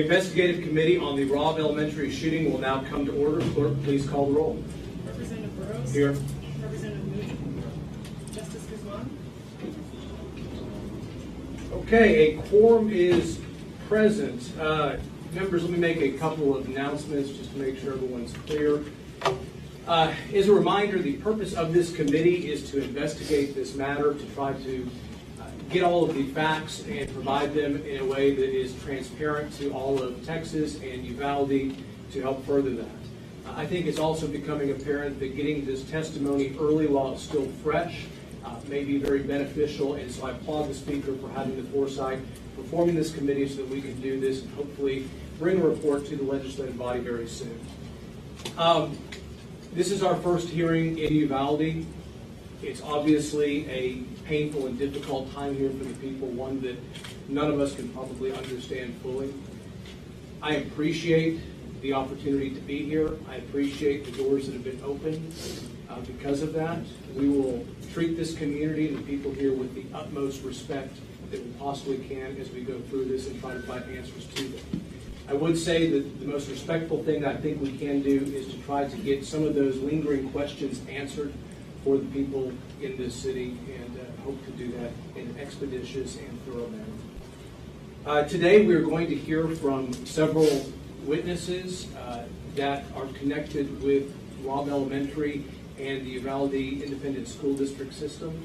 The Investigative Committee on the Robb Elementary shooting will now come to order. Clerk, please call the roll. Representative Burrows. Here. Representative Moody. Justice Guzman. Okay, a quorum is present. Members, let me make a couple of announcements just to make sure everyone's clear. As a reminder, the purpose of this committee is to investigate this matter, to try to get all of the facts and provide them in a way that is transparent to all of Texas and Uvalde to help further that. I think it's also becoming apparent that getting this testimony early while it's still fresh may be very beneficial, and so I applaud the Speaker for having the foresight for forming this committee so that we can do this and hopefully bring a report to the legislative body very soon. This is our first hearing in Uvalde. It's obviously a painful and difficult time here for the people, one that none of us can probably understand fully. I appreciate the opportunity to be here. I appreciate the doors that have been opened because of that. We will treat this community and the people here with the utmost respect that we possibly can as we go through this and try to find answers to them. I would say that the most respectful thing that I think we can do is to try to get some of those lingering questions answered for the people in this city, and hope to do that in an expeditious and thorough manner. Today we are going to hear from several witnesses that are connected with Robb Elementary and the Uvalde Independent School District system.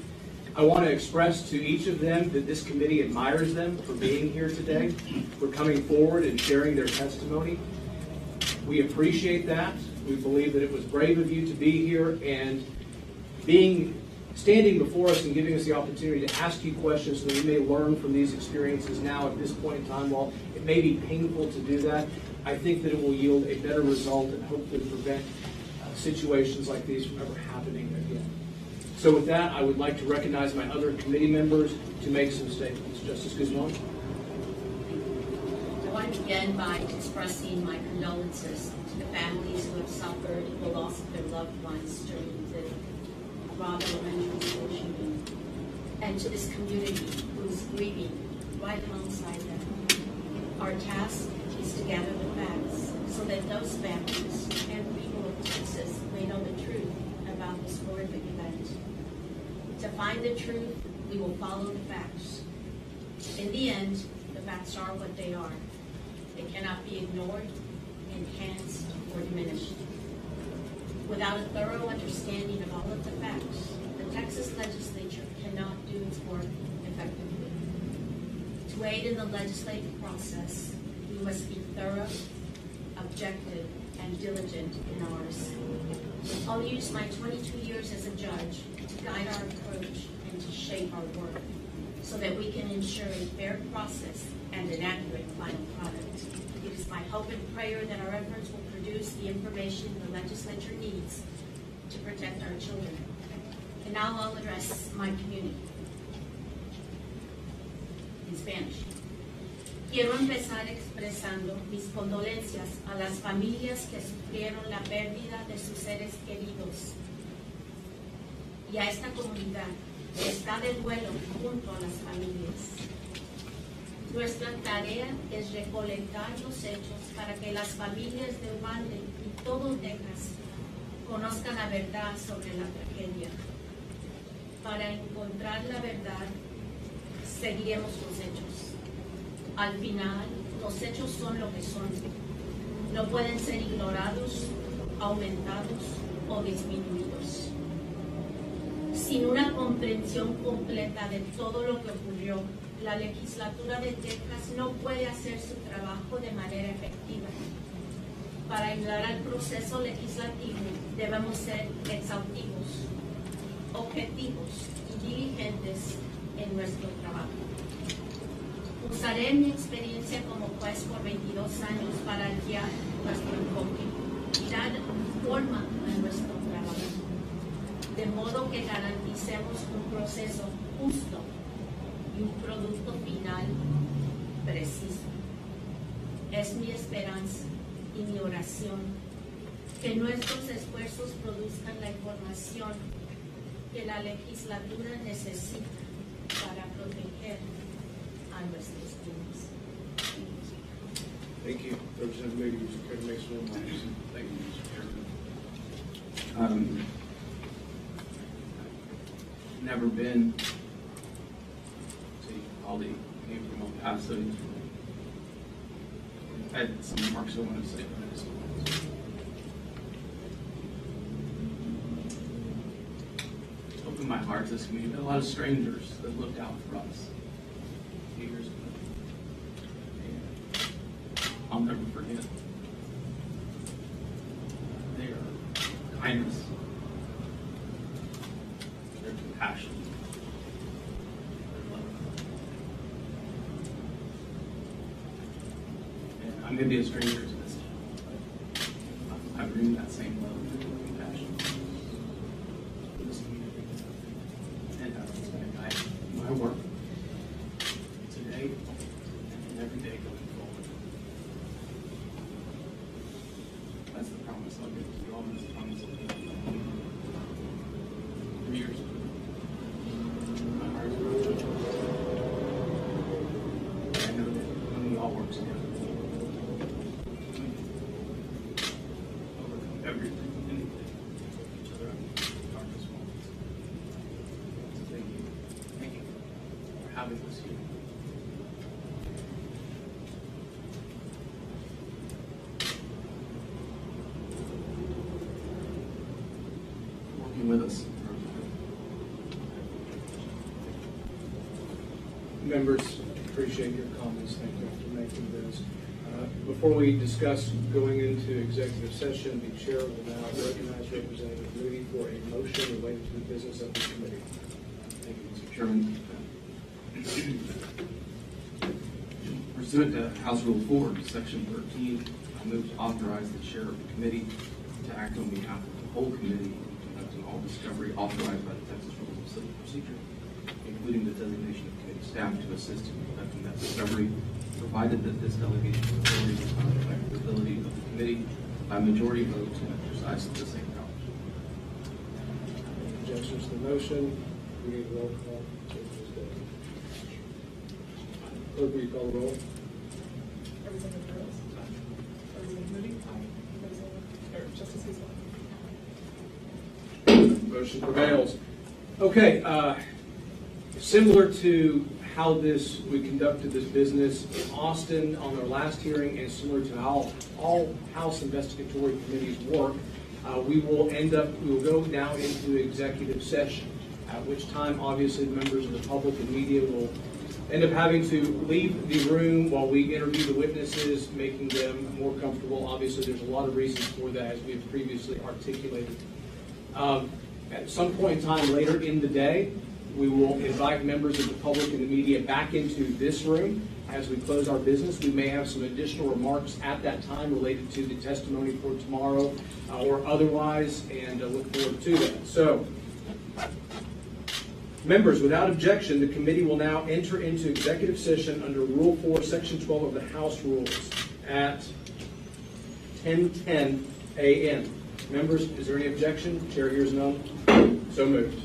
I want to express to each of them that this committee admires them for being here today, for coming forward and sharing their testimony. We appreciate that. We believe that it was brave of you to be here and standing before us and giving us the opportunity to ask you questions so that we may learn from these experiences now at this point in time. While it may be painful to do that, I think that it will yield a better result and hopefully prevent situations like these from ever happening again. So with that, I would like to recognize my other committee members to make some statements. Justice Guzman. I want to begin by expressing my condolences to the families who have suffered the loss of their loved ones during the Robb Elementary School shooting, and to this community who's grieving right alongside them. Our task is to gather the facts so that those families and people of Texas may know the truth about this horrific event. To find the truth, we will follow the facts. In the end, the facts are what they are. They cannot be ignored, enhanced, or diminished. Without a thorough understanding of all of the facts, the Texas legislature cannot do its work effectively. To aid in the legislative process, we must be thorough, objective, and diligent in ours. I'll use my 22 years as a judge to guide our approach and to shape our work so that we can ensure a fair process and an accurate final product. It is my hope and prayer that our efforts will produce the information the legislature needs to protect our children. And now I'll address my community in Spanish. Quiero empezar expresando mis condolencias a las familias que sufrieron la pérdida de sus seres queridos y a esta comunidad que está de duelo junto a las familias. Nuestra tarea es recolectar los hechos para que las familias de Uvalde y todo Texas conozcan la verdad sobre la tragedia. Para encontrar la verdad, seguiremos los hechos. Al final, los hechos son lo que son. No pueden ser ignorados, aumentados o disminuidos. Sin una comprensión completa de todo lo que ocurrió, la legislatura de Texas no puede hacer su trabajo de manera efectiva. Para ayudar al proceso legislativo debemos ser exhaustivos, objetivos y diligentes en nuestro trabajo. Usaré mi experiencia como juez por 22 años para guiar nuestro enfoque y dar forma a nuestro trabajo, de modo que garanticemos un proceso justo y un producto final preciso. Es mi esperanza y mi oración que nuestros esfuerzos produzcan la información que la legislatura necesita para proteger a nuestros niños. Thank you. Representative Moody, would you care to make some remarks? Thank you, Mr. Chairman. Never been to Uvalde, came from El Paso. I had some remarks I wanted to say, but I just opened my heart to this community. A lot of strangers that looked out for us a few years ago. And I'll never forget their kindness, their compassion, their love. And I may be a stranger to this, but I bring that same love and compassion to this community. And it's going to guide my work today and every day going forward. That's the promise I'll give to you all, and that's the promise I'll give to you. 3 years ago. My heart is broken. I know that when we all work together, we can overcome everything, anything, each other out in the darkest moments. So thank you. Thank you for having us here. Working with us. Members, appreciate your comments. Thank you for making those. Before we discuss going into executive session, the chair will now recognize Representative Moody for a motion related to the business of the committee. Thank you, Mr. Chairman. Pursuant to House Rule 4, Section 13, I move to authorize the chair of the committee to act on behalf of the whole committee in conducting all discovery authorized by the Texas Rules of Civil Procedure, including the designation of committee staff to assist in conducting that discovery, provided that this delegation of authority does not affect the ability of the committee by majority vote to exercise the same powers. Objections to the motion? We need a roll call. Clerk, will you call the roll? Representative Burrows. Representative Moody. Representative, Justice Guzman. Motion prevails. Okay, similar to how we conducted this business in Austin on our last hearing, and similar to how all House investigatory committees work, we will go now into executive session, at which time, obviously, members of the public and media will end up having to leave the room while we interview the witnesses, making them more comfortable. Obviously, there's a lot of reasons for that, as we have previously articulated. At some point in time later in the day, we will invite members of the public and the media back into this room as we close our business. We may have some additional remarks at that time related to the testimony for tomorrow or otherwise, and look forward to that. So, members, without objection, the committee will now enter into executive session under Rule 4, Section 12 of the House Rules at 10:10 a.m. Members, is there any objection? Chair hears none. So moved.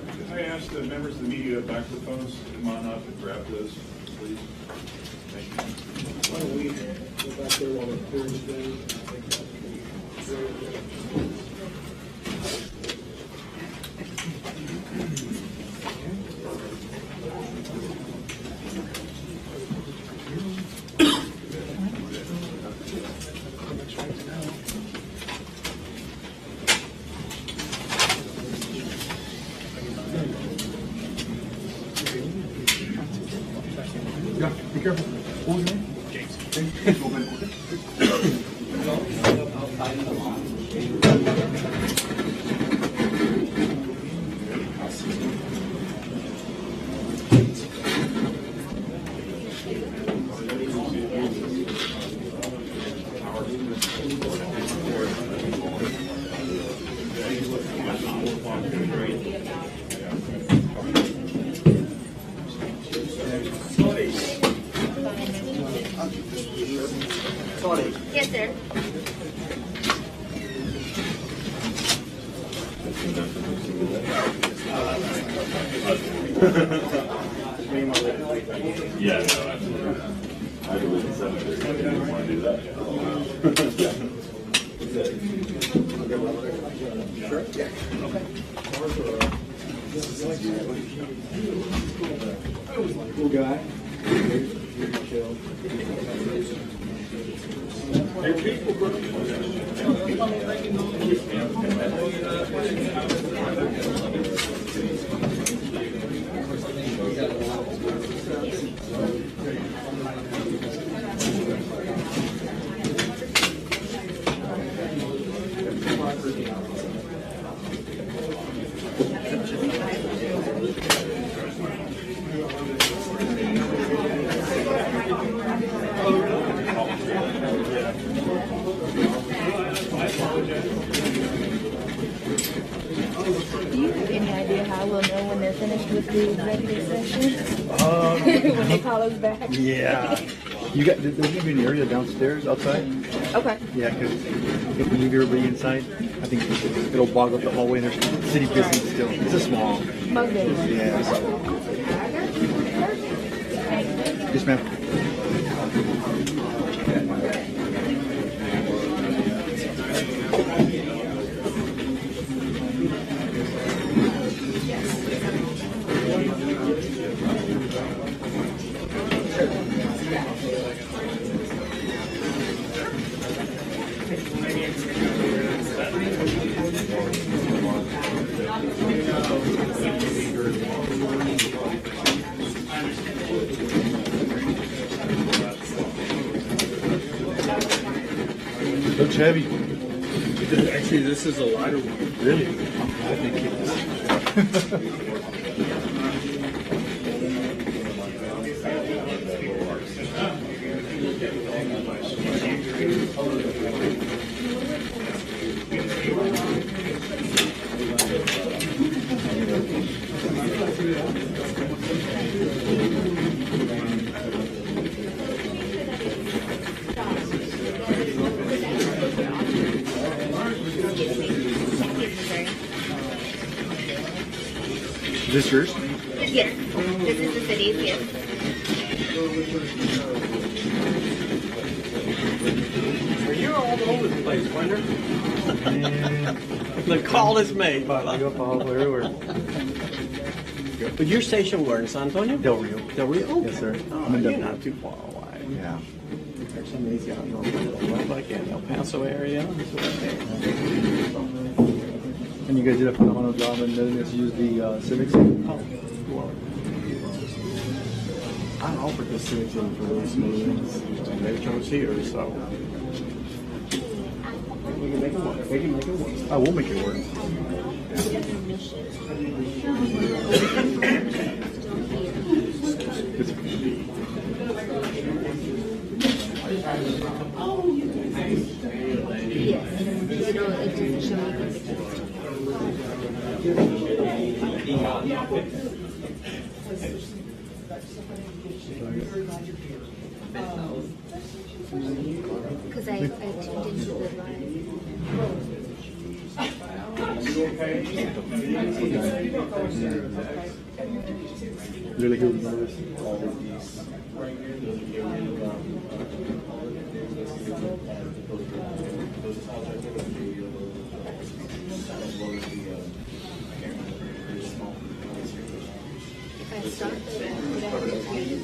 Can I ask the members of the media microphones to come on up and grab those, please? Thank you. Why don't we go back there while we're clearing the thing? Yeah, be careful. What was your name? James. James, go back. Yes, sir. Yeah, no, absolutely. I do live in Cemetery. If you want to do that. Sure. Yeah. Okay. Cool guy. Chill. Do you have any idea how we'll know when they're finished with the executive session? When they call us back? Yeah. You got, there's gonna be an area downstairs outside? Okay. Yeah, because if we leave everybody inside, I think it'll bog up the hallway and there's city business still. It's a small. Most days. Yeah. Yes, ma'am. Looks heavy. Actually, this is a lighter one. Really? I think it is. Is this yours? Yes. This is the city's, yes. You're all over the place, Wonder. The call is made, I Bala. go all everywhere. But you're stationed where, in San Antonio? Del Rio. Del Rio? Okay. Yes, sir. Oh, I'm in you're Del not too far away. Yeah. There's some easy on like in El Paso area. And you guys did a phenomenal job in letting us use the Civic Center. I offered the civics in for those meetings, and they chose here, so. We can make it work. We can make it work. I will make it work. Because I tuned into the live. Really good notice. If I start the would I have to create a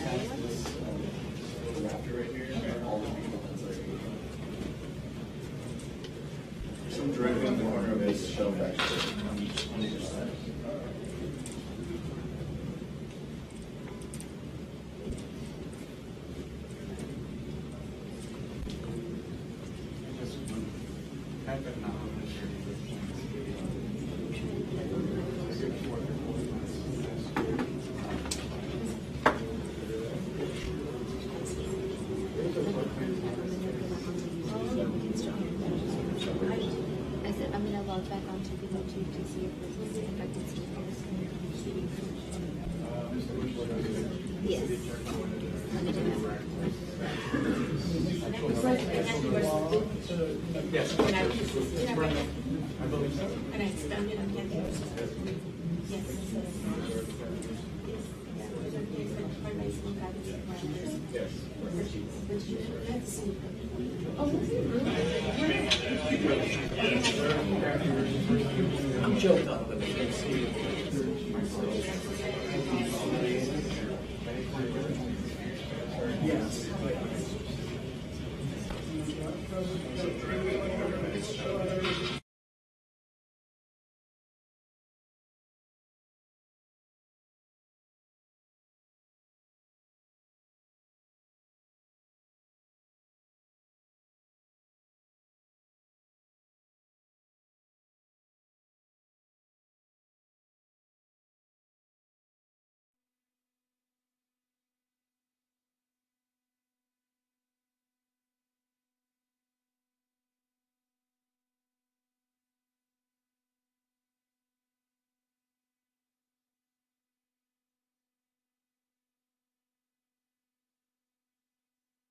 dialogue? Some directly in the corner of this shelf actually. I said I'm gonna log back onto Google to see if I can see this. Yes. Let me do that. Yes. Can I extend it again? Yes. Yes.